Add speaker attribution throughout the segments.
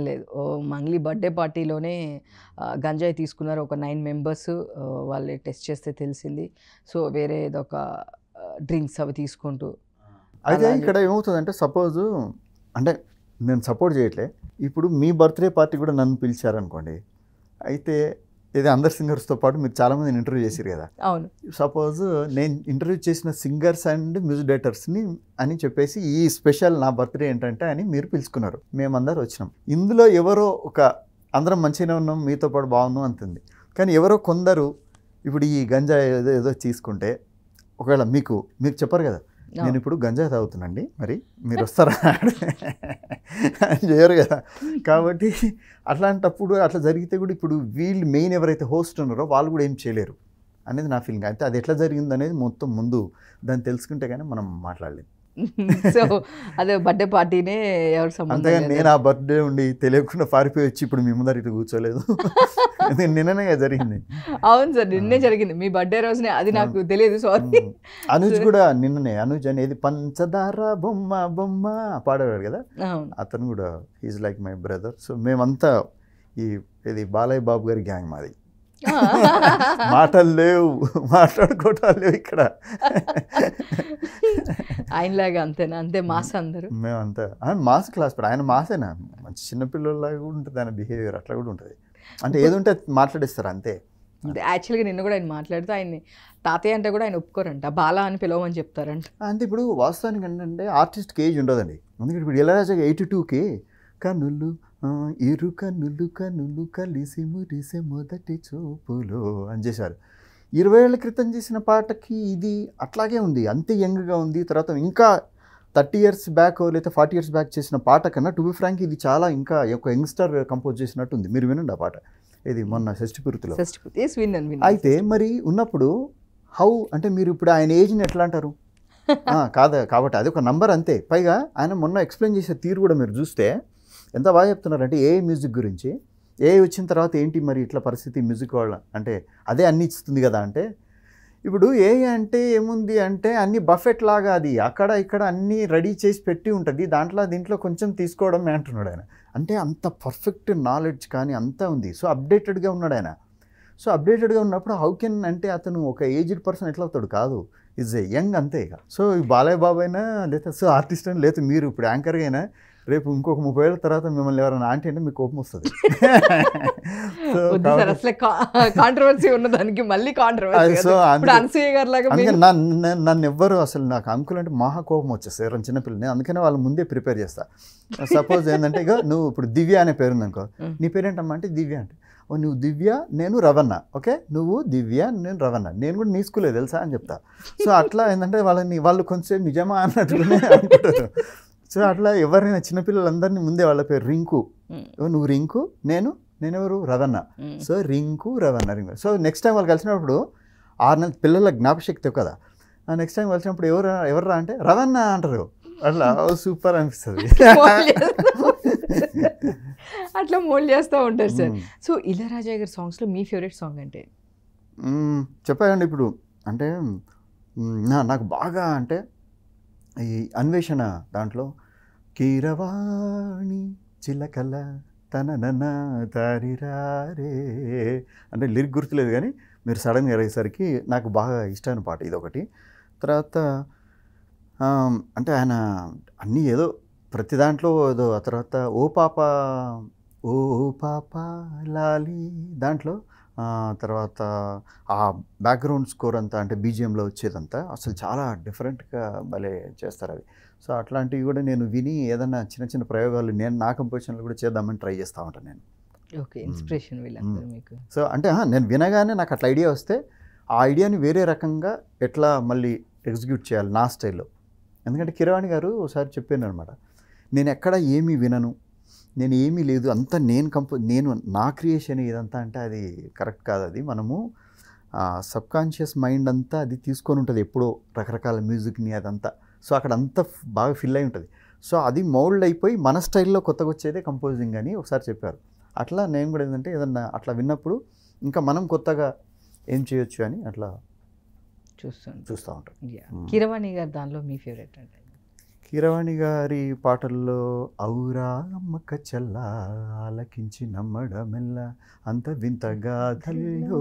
Speaker 1: లేదు. మంగ్లీ బర్త్‌డే పార్టీలోనే గంజాయి తీసుకున్నారు. ఒక 9 మెంబర్స్ వాళ్ళే టెస్ట్ చేస్తే తెలిసింది. సో, వేరే ఏదొక డ్రింక్స్ అవి తీసుకుంటూ
Speaker 2: అయితే
Speaker 1: అలా
Speaker 2: ఇక్కడ ఏమవుతుందంటే సపోజు అంటే నేను సపోర్ట్ చేయట్లే. ఇప్పుడు మీ బర్త్‌డే పార్టీ కూడా నన్ను పిలిచారనుకోండి. అయితే ఇది అందరు సింగర్స్‌తో పాటు మీరు చాలామందిని ఇంటర్వ్యూ చేసిర్రు కదా!
Speaker 1: అవును.
Speaker 2: సపోజ్ నేను ఇంటర్వ్యూ చేసిన సింగర్స్ అండ్ మ్యూజిక్ డైరెక్టర్స్ని అని చెప్పేసి ఈ స్పెషల్ నా బర్త్డే ఏంటంటే అని మీరు పిలుచుకున్నారు. మేమందరం వచ్చినాం. ఇందులో ఎవరో ఒక అందరం మంచిగానే ఉన్నాం, మీతో పాటు బాగున్నాం అంటుంది. కానీ ఎవరో కొందరు ఇప్పుడు ఈ గంజాయి ఏదో ఏదో తీసుకుంటే ఒకవేళ మీకు చెప్పరు కదా, నేను ఇప్పుడు గంజాయి తాగుతున్నాండి, మరి మీరు వస్తారా అని చేయరు కదా. కాబట్టి అట్లాంటప్పుడు అట్లా జరిగితే కూడా ఇప్పుడు వీళ్ళు మెయిన్ ఎవరైతే హోస్ట్ ఉన్నారో వాళ్ళు కూడా ఏం చేయలేరు అనేది నా ఫీలింగ్. అయితే అది ఎట్లా జరిగింది అనేది మొత్తం ముందు దాన్ని తెలుసుకుంటే కానీ మనం మాట్లాడలేము.
Speaker 1: సో, అదే బర్త్‌డే పార్టీనే ఎవరి సంబంధం
Speaker 2: అంతేగాని
Speaker 1: లేదు.
Speaker 2: నేను ఆ బర్త్డే ఉండి తెలియకుండా పారిపోయి వచ్చి ఇప్పుడు మీ ముందర ఇటు కూర్చోలేదు. ఇది నిన్ననే జరిగింది.
Speaker 1: అవును సార్. నిన్నే జరిగింది. మీ బర్త్‌డే రోజునే. అది నాకు తెలియదు. సారీ.
Speaker 2: అనుజ్ కూడా నిన్ననే అనుజ్ అనేది పంచదార బొమ్మ బొమ్మ పాడేవాడు కదా,
Speaker 1: అవును.
Speaker 2: అతను కూడా is like my brother. So మేమంతా ఇది బాలయ్య బాబు గారి గ్యాంగ్ మాది. మాటలు లేవు, మాట్లాడుకోవటాలు లేవు ఇక్కడ.
Speaker 1: ఆయనలాగా అంతేనా? అంతే మాస్ అందరూ.
Speaker 2: మేమంతా మాస్ క్లాస్, ఇప్పుడు ఆయన మాసేనా, మంచి చిన్నపిల్లలాగా కూడా ఉంటుంది ఆయన బిహేవియర్, అట్లా కూడా ఉంటుంది. అంటే ఏది ఉంటే మాట్లాడిస్తారు అంతే.
Speaker 1: యాక్చువల్గా నిన్న కూడా ఆయన మాట్లాడుతూ ఆయన్ని తాతయ్య అంటే కూడా ఆయన ఒప్పుకోరంట. బాలా అని పిలవమని చెప్తారంట.
Speaker 2: అంటే ఇప్పుడు వాస్తవానికి ఏంటంటే ఆర్టిస్ట్కి ఏజ్ ఉండదండి. అందుకే ఇప్పుడు ఇళయరాజాకి 82కి కన్నులు ఇరు కన్నులు కన్నులు కలిసి మురిసే మొదటి చూపులో అని చేశారు. 20 ఏళ్ల క్రితం చేసిన పాటకి ఇది అట్లాగే ఉంది, అంతే యంగ్గా ఉంది. తర్వాత ఇంకా 30 ఇయర్స్ బ్యాక్ లేదా 40 ఇయర్స్ బ్యాక్ చేసిన పాట కన్నా టు బి ఫ్రాంక్ ఇది చాలా ఇంకా ఒక యంగ్స్టర్ కంపోజ్ చేసినట్టు ఉంది. మీరు వినండి ఆ పాట, ఇది మొన్న షష్టిపూర్తిలో.
Speaker 1: విన్నాను.
Speaker 2: అయితే మరి ఉన్నప్పుడు హౌ అంటే మీరు ఇప్పుడు ఆయన ఏజ్ని ఎట్లా అంటారు? కాదా, కాబట్టి అది ఒక నంబర్ అంతే. పైగా ఆయన మొన్న ఎక్స్ప్లెయిన్ చేసే తీరు కూడా మీరు చూస్తే ఎంత బాగా చెప్తున్నారంటే ఏ మ్యూజిక్ గురించి, ఏ వచ్చిన తర్వాత ఏంటి మరి ఇట్లా పరిస్థితి మ్యూజిక్ వాళ్ళ అంటే అదే అన్ని ఇస్తుంది కదా. అంటే ఇప్పుడు ఏ అంటే ఏముంది అంటే అన్ని బఫెట్ లాగా అది అక్కడ ఇక్కడ అన్నీ రెడీ చేసి పెట్టి ఉంటుంది, దీంట్లో కొంచెం తీసుకోవడమే అంటున్నాడు ఆయన. అంటే అంత పర్ఫెక్ట్ నాలెడ్జ్ కానీ అంతా ఉంది. సో అప్డేటెడ్గా ఉన్నాడు ఆయన. సో అప్డేటెడ్గా ఉన్నప్పుడు హౌ కెన్ అంటే అతను ఒక ఏజ్డ్ పర్సన్ ఎట్లా అవుతాడు? కాదు, ఈజ్ ఏ యంగ్ అంతే. ఇక సో ఈ బాలయ్య బాబు అయినా లేదా సో ఆర్టిస్ట్ అయినా లేదా మీరు ఇప్పుడు యాంకర్గా అయినా రేపు ఇంకొక 30 ఏళ్ళ తర్వాత మిమ్మల్ని ఎవరైనా ఆంటీ అంటే మీకు కోపం వస్తుంది.
Speaker 1: కాంట్రవర్సీ ఉన్నదానికి మళ్ళీ కాంట్రవర్సీ.
Speaker 2: సో
Speaker 1: అనసూయ గారు లాగా
Speaker 2: అందుకని నన్ను ఎవ్వరు అసలు నాకు అంకుల్ అంటే మహా కోపం వచ్చేస్తాయి ఎవరైనా చిన్నపిల్లని. అందుకనే వాళ్ళు ముందే ప్రిపేర్ చేస్తా. సపోజ్ ఏంటంటే ఇక నువ్వు ఇప్పుడు దివ్య అనే పేరుంది అనుకో, నీ పేరేంటమ్మా అంటే దివ్య అంటే, ఓ నువ్వు దివ్య నేను రవణ, ఓకే నువ్వు దివ్య నేను రవణ, నేను కూడా నీ స్కూలే తెలుసా అని చెప్తా. సో అట్లా ఏంటంటే వాళ్ళు కొంచెం నిజమా అన్నట్టుగానే అనుకుంటారు. సో అట్లా ఎవరైనా చిన్నపిల్లలందరినీ ముందే వాళ్ళ పేరు రింకు, నువ్వు రింకు నేనెవరు రవణ, సో రింకు రవణ రింకు. సో నెక్స్ట్ టైం వాళ్ళు కలిసినప్పుడు 6 నెలల పిల్లల జ్ఞాపశక్తి కదా, నెక్స్ట్ టైం కలిసినప్పుడు ఎవర్రా అంటే రవణ అంటారు. అట్లా సూపర్ అనిపిస్తుంది.
Speaker 1: అట్లా మోల్డ్ చేస్తూ ఉంటారు సార్. సో ఇళయరాజా గారి సాంగ్స్లో మీ ఫేవరెట్ సాంగ్ అంటే?
Speaker 2: చెప్పాలండి ఇప్పుడు అంటే నాకు బాగా అంటే ఈ అన్వేషణ దాంట్లో కీరవాణి చిలకల తనన తారిరారే అంటే లిరిక్ గుర్తులేదు కానీ మీరు సడన్గా అయ్యేసరికి నాకు బాగా ఇష్టమైన పాట ఇదొకటి. తర్వాత అంటే ఆయన అన్నీ ఏదో ప్రతి దాంట్లో ఏదో, ఆ తర్వాత ఓ పాప లాలి దాంట్లో, తర్వాత ఆ బ్యాక్గ్రౌండ్ స్కోర్ అంతా అంటే బీజిఎంలో వచ్చేదంతా అసలు చాలా డిఫరెంట్గా భలే చేస్తారు అవి. సో అట్లాంటివి కూడా నేను విని ఏదన్నా చిన్న చిన్న ప్రయోగాలు నేను నా కంపోజిషన్లో కూడా చేద్దామని ట్రై చేస్తూ ఉంటాను నేను.
Speaker 1: ఓకే, ఇన్స్పిరేషన్ వీళ్ళందరూ మీకు.
Speaker 2: సో అంటే నేను వినగానే నాకు అట్లా ఐడియా వస్తే ఆ ఐడియాని వేరే రకంగా ఎట్లా మళ్ళీ ఎగ్జిక్యూట్ చేయాలి నా స్టైల్లో. ఎందుకంటే కిరవాణి గారు ఒకసారి చెప్పాను అనమాట, నేను ఎక్కడ ఏమీ వినను, నేను ఏమీ లేదు, అంతా నేను నా క్రియేషన్ ఇదంతా అంటే అది కరెక్ట్ కాదు. అది మనము సబ్కాన్షియస్ మైండ్ అంతా అది తీసుకొని ఉంటుంది ఎప్పుడో రకరకాల మ్యూజిక్ని అదంతా. సో అక్కడ అంతా బాగా ఫిల్ అయి ఉంటుంది. సో అది మౌల్డ్ అయిపోయి మన స్టైల్లో కొత్తగా వచ్చేదే కంపోజింగ్ అని ఒకసారి చెప్పారు. అట్లా నేను కూడా ఏంటంటే ఏదన్నా అట్లా విన్నప్పుడు ఇంకా మనం కొత్తగా ఏం చేయొచ్చు అని అట్లా చూస్తూ ఉంటాం.
Speaker 1: కీరవాణి గారు దానిలో మీ ఫేవరెట్ అంటే?
Speaker 2: కీరవాణి గారి పాటల్లో ఔరా అమ్మక చల్ల ఆలకించి నమ్మడమెల్ల అంత వింత గాథల్లో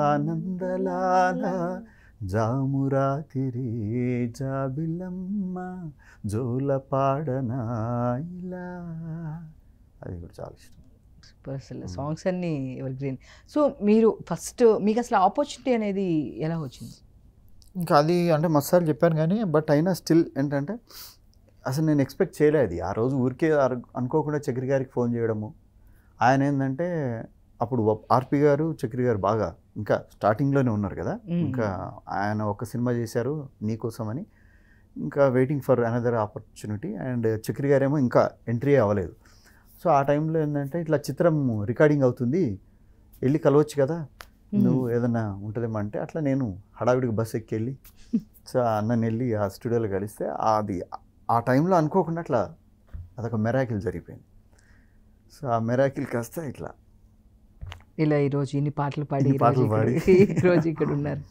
Speaker 2: ఆనందలాల జామురాతిరి జాబిలమ్మ జోల పాడనా ఇలా, అది కూడా చాలా ఇష్టం.
Speaker 1: సూపర్. అసలు సాంగ్స్ అన్నీ ఎవర్ గ్రీన్. సో మీరు ఫస్ట్ మీకు అసలు ఆపర్చునిటీ అనేది ఎలా వచ్చింది?
Speaker 2: ఇంకా అది అంటే మసాలు చెప్పాను కానీ బట్ అయినా స్టిల్ ఏంటంటే అసలు నేను ఎక్స్పెక్ట్ చేయలేదు. ఆ రోజు ఊరికే అనుకోకుండా చక్రి గారికి ఫోన్ చేయడము. ఆయన ఏంటంటే అప్పుడు ఆర్పి గారు చక్రి గారు బాగా ఇంకా స్టార్టింగ్లోనే ఉన్నారు కదా, ఇంకా ఆయన ఒక సినిమా చేశారు నీకోసమని, ఇంకా waiting for another opportunity. And Chakri గారేమో ఇంకా ఎంట్రీ అవ్వలేదు. సో ఆ టైంలో ఏంటంటే ఇట్లా చిత్రం రికార్డింగ్ అవుతుంది, వెళ్ళి కలవచ్చు కదా, నువ్వు ఏదన్నా ఉంటుందేమో అంటే అట్లా నేను హడావిడికి బస్ ఎక్కి వెళ్ళి సో అన్నని వెళ్ళి ఆ స్టూడియోలో కలిస్తే అది ఆ టైంలో అనుకోకుండా అట్లా అదొక మెరాకిల్ జరిగిపోయింది. సో ఆ మెరాకిల్ కాస్త ఇట్లా
Speaker 1: ఇలా ఈరోజు ఇన్ని పాటలు పాడి
Speaker 2: ఇన్ని పాటలు పాడి
Speaker 1: ఈరోజు ఇక్కడ ఉన్నారు.